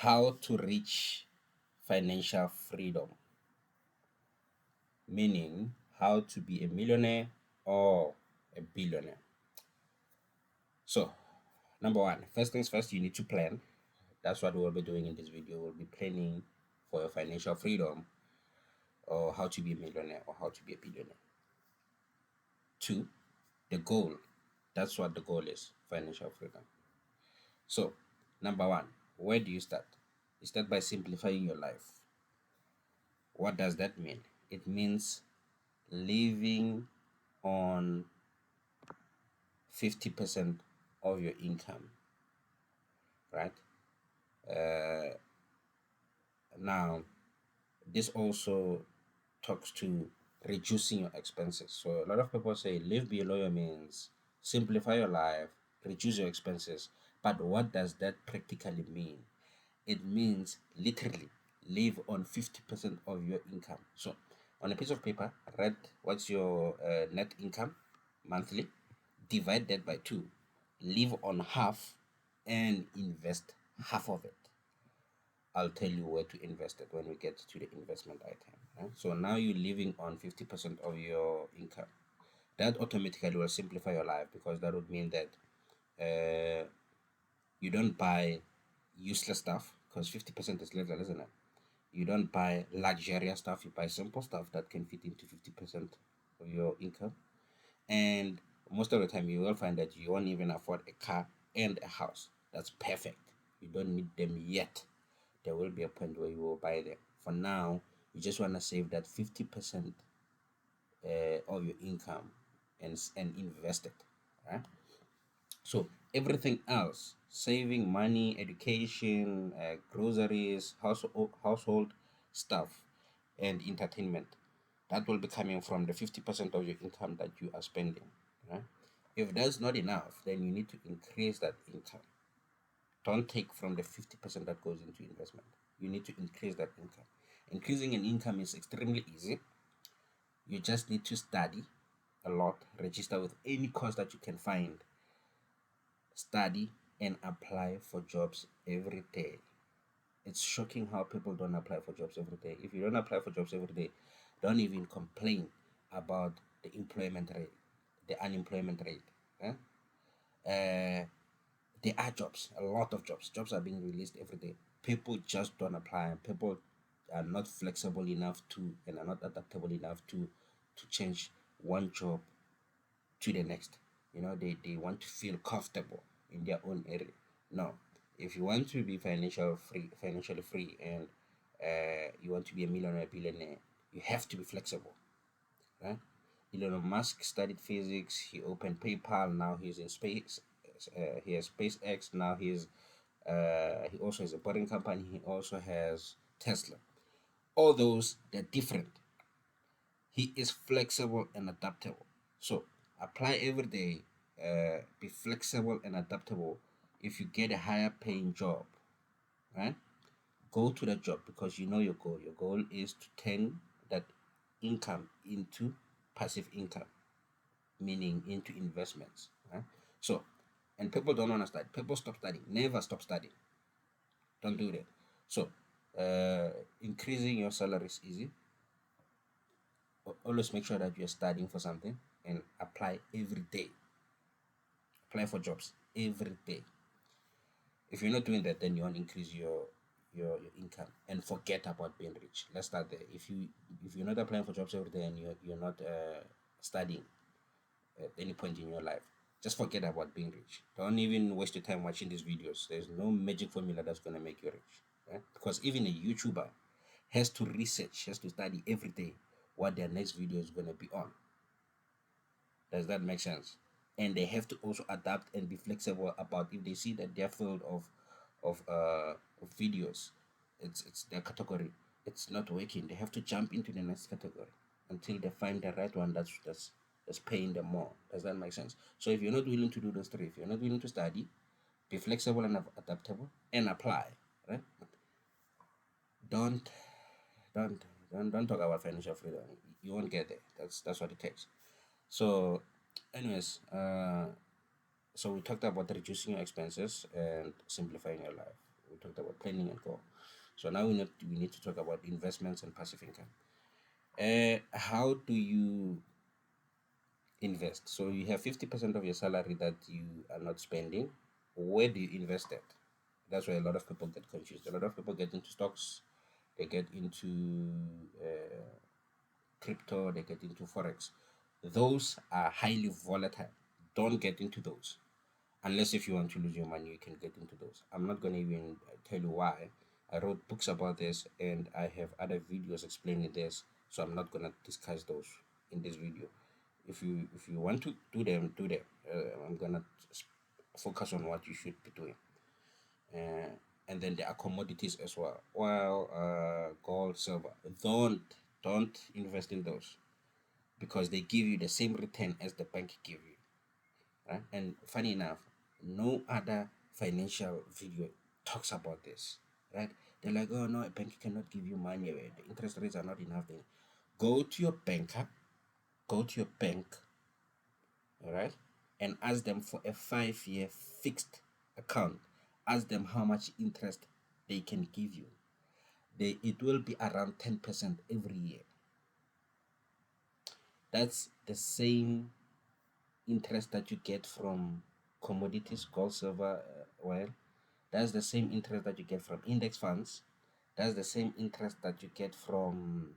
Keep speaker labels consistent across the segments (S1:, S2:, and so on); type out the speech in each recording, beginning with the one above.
S1: how to reach financial freedom, meaning how to be a millionaire or a billionaire. So, number one, first things first, you need to plan. That's what we'll be doing in this video. We'll be planning for your financial freedom, or how to be a millionaire or how to be a billionaire. Two, the goal. That's what the goal is, financial freedom. So, number one, where do you start? You start by simplifying your life. What does that mean? It means living on 50% of your income, right? Now, this also talks to reducing your expenses. So a lot of people say live below your means, simplify your life, reduce your expenses. But what does that practically mean? It means literally live on 50% of your income. So on a piece of paper, write what's your net income monthly, divide that by 2, live on half, and invest half of it. I'll tell you where to invest it when we get to the investment item. Right? So now you're living on 50% of your income. That automatically will simplify your life, because that would mean that you don't buy useless stuff, because 50% is little, isn't it? You don't buy luxurious stuff, you buy simple stuff that can fit into 50% of your income. And most of the time, you will find that you won't even afford a car and a house. That's perfect. You don't need them yet. There will be a point where you will buy them. For now, you just want to save that 50% of your income and invest it. Right? So everything else, saving money, education, groceries, household stuff, and entertainment, that will be coming from the 50% of your income that you are spending. Right? If that's not enough, then you need to increase that income. Don't take from the 50% that goes into investment. You need to increase that income. Increasing an income is extremely easy. You just need to study a lot, register with any course that you can find, study and apply for jobs every day. It's shocking how people don't apply for jobs every day. If you don't apply for jobs every day, don't even complain about the employment rate, the unemployment rate. Eh? There are jobs, a lot of jobs. Jobs are being released every day. People just don't apply. People are not flexible enough to, and are not adaptable enough to change one job to the next. They want to feel comfortable in their own area. No, if you want to be financially free, and you want to be a millionaire, billionaire, you have to be flexible, right? Elon Musk studied physics. He opened PayPal. Now he's in space. He has SpaceX. Now he also has a boring company. He also has Tesla. All those, they're different. He is flexible and adaptable. So apply every day. Be flexible and adaptable. If you get a higher paying job, right? Go to that job, because you know your goal. Your goal is to turn that income into passive income, meaning into investments. Right? So, and people don't want to study. People stop studying. Never stop studying. Don't do that. So, increasing your salary is easy. Always make sure that you're studying for something and apply every day. Apply for jobs every day. If you're not doing that, then you want to increase your income and forget about being rich. Let's start there. If you're not applying for jobs every day, and you're not studying at any point in your life, just forget about being rich. Don't even waste your time watching these videos. There's no magic formula that's going to make you rich, right? Because even a YouTuber has to research, has to study every day what their next video is going to be on. Does that make sense? And they have to also adapt and be flexible about, if they see that their field of videos, it's their category, it's not working, they have to jump into the next category until they find the right one that's paying them more. Does that make sense? So if you're not willing to do those three, if you're not willing to study, be flexible and adaptable, and apply, right? Don't don't talk about financial freedom. You won't get there. That's what it takes. So, anyways, so we talked about reducing your expenses and simplifying your life. We talked about planning and goal. So now we need to talk about investments and passive income. How do you invest? So you have 50% of your salary that you are not spending. Where do you invest that? That's where a lot of people get confused. A lot of people get into stocks, they get into crypto, they get into forex. Those are highly volatile. Don't get into those. Unless if you want to lose your money, you can get into those. I'm not going to even tell you why. I wrote books about this and I have other videos explaining this. So I'm not going to discuss those in this video. If you want to do them, do them. I'm going to focus on what you should be doing. Uh, and then there are commodities as well. Oil, gold, silver. Don't invest in those because they give you the same return as the bank give you, right? And funny enough, no other financial video talks about this, right? They're like, oh no, a bank cannot give you money. The interest rates are not enough. Go to your banker, go to your bank, all right, and ask them for a 5-year fixed account. Ask them how much interest they can give you. It will be around 10% every year. That's the same interest that you get from commodities, gold, silver, oil. That's the same interest that you get from index funds. That's the same interest that you get from,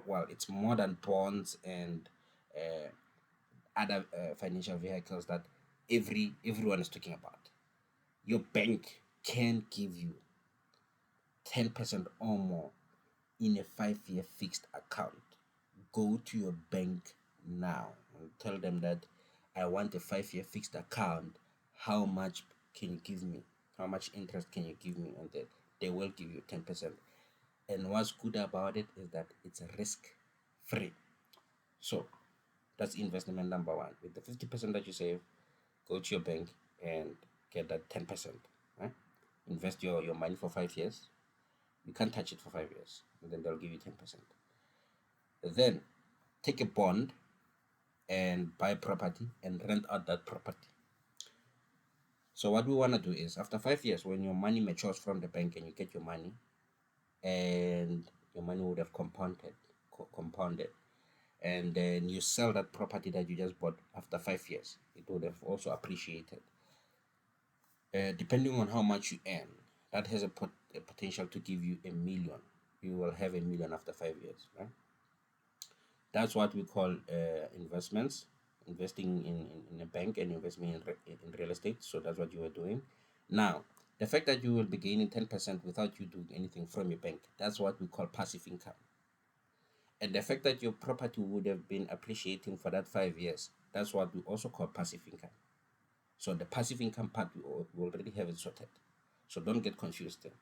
S1: well, it's more than bonds and uh, other financial vehicles that everyone is talking about. Your bank can give you 10% or more in a 5-year fixed account. Go to your bank now and tell them that I want a 5-year fixed account. How much can you give me? How much interest can you give me on that? They will give you 10%. And what's good about it is that it's risk free. So that's investment number one. With the 50% that you save, go to your bank and get that 10%. Right? Invest your money for 5 years. You can't touch it for 5 years, and then they'll give you 10%. Then take a bond and buy property and rent out that property. So what we want to do is after 5 years, when your money matures from the bank and you get your money, and your money would have compounded, and then you sell that property that you just bought after 5 years, it would have also appreciated. Depending on how much you earn, that has a potential to give you 1 million. You will have 1 million after 5 years, right? That's what we call investments, investing in a bank and investing in real estate. So that's what you are doing. Now, the fact that you will be gaining 10% without you doing anything from your bank, that's what we call passive income. And the fact that your property would have been appreciating for that 5 years, that's what we also call passive income. So the passive income part, we already have it sorted. So don't get confused there.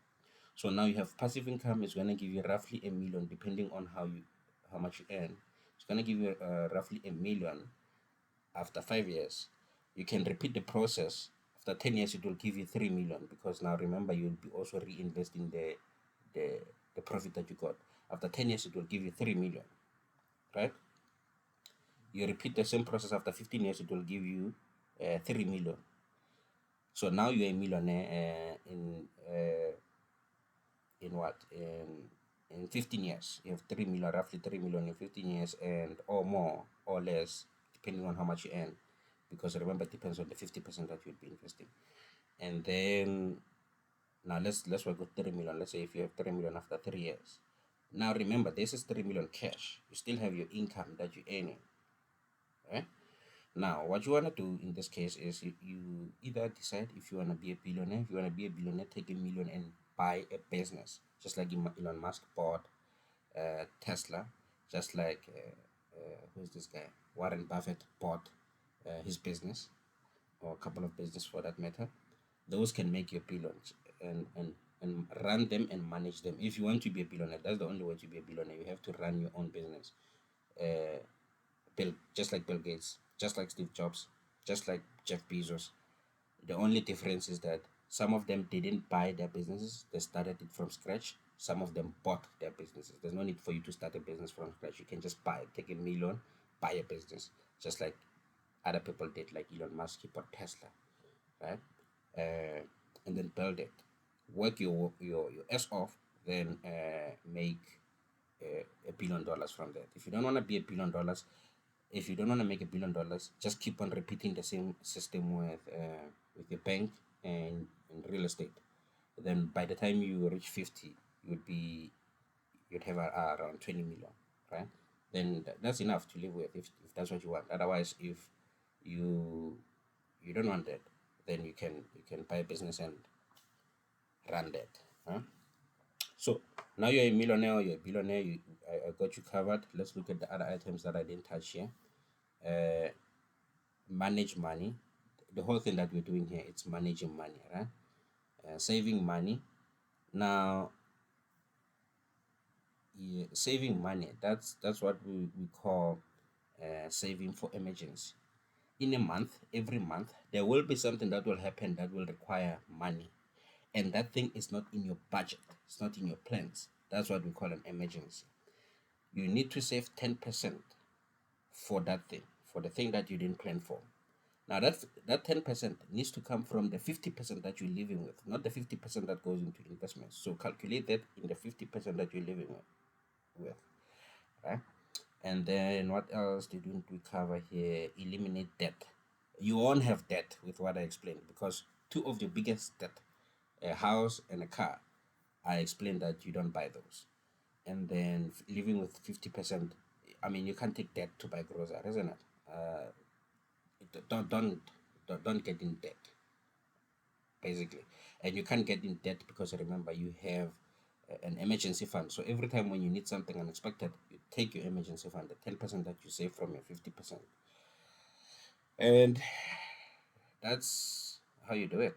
S1: So now you have passive income is going to give you roughly 1 million, depending on how much you earn. It's going to give you roughly 1 million after 5 years. You can repeat the process. After 10 years, it will give you 3 million, because now remember, you'll be also reinvesting the profit that you got. After 10 years, it will give you 3 million, right? You repeat the same process after 15 years, it will give you 3 million. So now you're a millionaire in what? In 15 years. You have 3 million, roughly 3 million in 15 years, and or more or less, depending on how much you earn. Because remember, it depends on the 50% that you'll be investing. And then now let's work with 3 million. Let's say if you have 3 million after 3 years. Now remember, this is 3 million cash. You still have your income that you're earning. Right? Now, what you want to do in this case is you either decide if you want to be a billionaire. If you want to be a billionaire, take 1 million and buy a business. Just like Elon Musk bought Tesla. Just like, who's this guy? Warren Buffett bought his business, or a couple of business for that matter. Those can make you billions, and run them and manage them. If you want to be a billionaire, that's the only way to be a billionaire. You have to run your own business. Just like Bill Gates, just like Steve Jobs, just like Jeff Bezos. The only difference is that some of them didn't buy their businesses, they started it from scratch. Some of them bought their businesses. There's no need for you to start a business from scratch. You can just take 1 million, buy a business, just like other people did, like Elon Musk, he bought Tesla, right? and then build it. Work your ass off, then make $1 billion from that. If you don't want to be $1 billion, if you don't want to make $1 billion, just keep on repeating the same system with your bank and real estate. Then by the time you reach 50, you'd be you'd have around 20 million, right? Then that's enough to live with if that's what you want. Otherwise, if you you don't want that, then you can buy a business and run that. Huh? So now you're a millionaire, you're a billionaire. I got you covered. Let's look at the other items that I didn't touch here. Uh, Manage money. The whole thing that we're doing here, it's managing money, right? Saving money. Now, yeah, saving money. That's what we call saving for emergency. In a month, every month, there will be something that will happen that will require money, and that thing is not in your budget. It's not in your plans. That's what we call an emergency. You need to save 10% for that thing, for the thing that you didn't plan for. Now that 10% needs to come from the 50% that you're living with, not the 50% that goes into investments. So calculate that in the 50% that you're living with, right? And then what else didn't we cover here? Eliminate debt. You won't have debt with what I explained because two of the biggest debt, a house and a car, I explained that you don't buy those. And then living with 50%, I mean, you can't take debt to buy groceries, isn't it? Don't get in debt, basically. And you can't get in debt because remember, you have an emergency fund. So every time when you need something unexpected, you take your emergency fund, the 10% that you save from your 50%. And that's how you do it.